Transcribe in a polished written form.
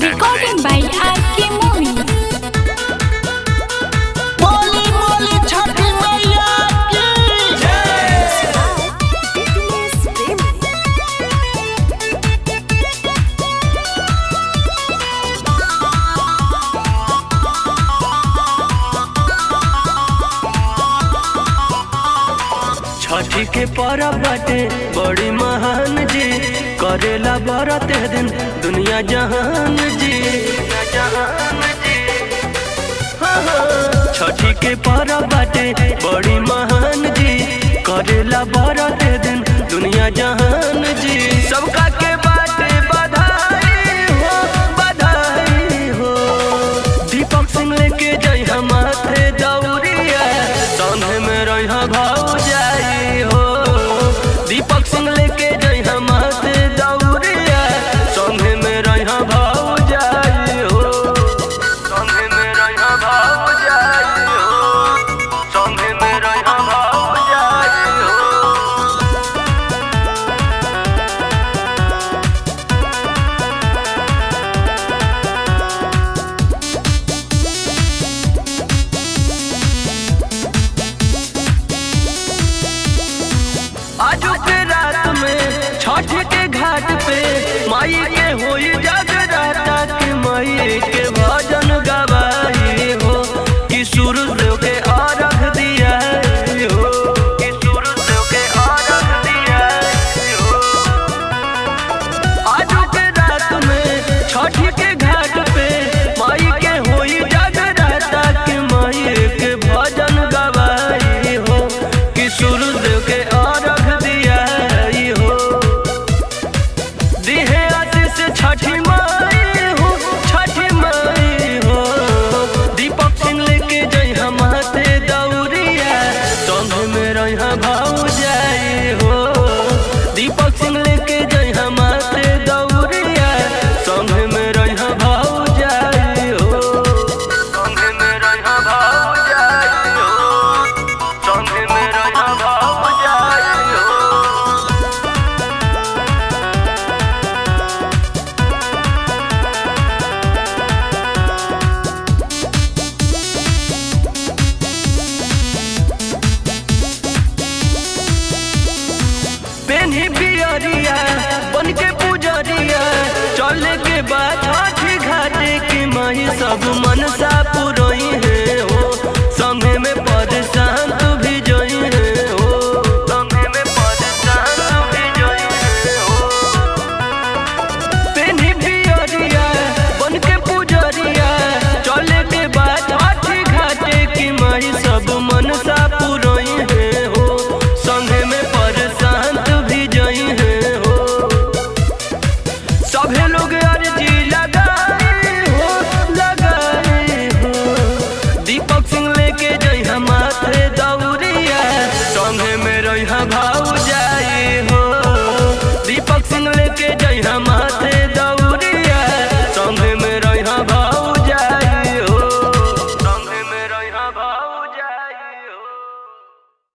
Recording by RK Movies. बोली बोली छठी मैया की जय। छठी के परब बाटे बड़ी महान जी, करेला बरत दिन दुनिया जहान जी। छठी के परब बाटे बड़ी महान जी, करेला बरत दिन दुनिया जहान जी। सबका के बाटे बधाई हो, बधाई हो। दीपक सिंह लेके जय हम माथे दौड़िया, संगे में रह भाव जाई हो। दीपक सिंह लेके जय हम माथे दौड़िया, संगे में रह भाव जाई हो। संगे में रह भाव जाई हो, संगे में रह भाव जाई हो। आजू के रात में छठ के घाट पे माई के होई जागराता के माई के भजन गवाई हो। कि सूरज के अर्घ दिया हो, कि सूरज के अर्घ दिया हो। आजू के रात में छठ के घाट पे माई के होई जागराता के माई के भजन गवाई हो। कि सूरज के अर्घ दिया हो। दिहे आशीष छठी माई हो, छठी माई हो। दीपक सिंह लेके जय हम हाथे दौड़िया, संग में रह भाव जाई हो। दीपक सिंह लेके जय हम हाथे दौड़िया, संग में रह भाव जाई हो। संग में रह भाव जाई हो, संग में रह भाव जाई हो। पेन्ही पियरिया बन के पुजरिया, चले के बाद छठी घाटे की माही सब मनसा पुरोई है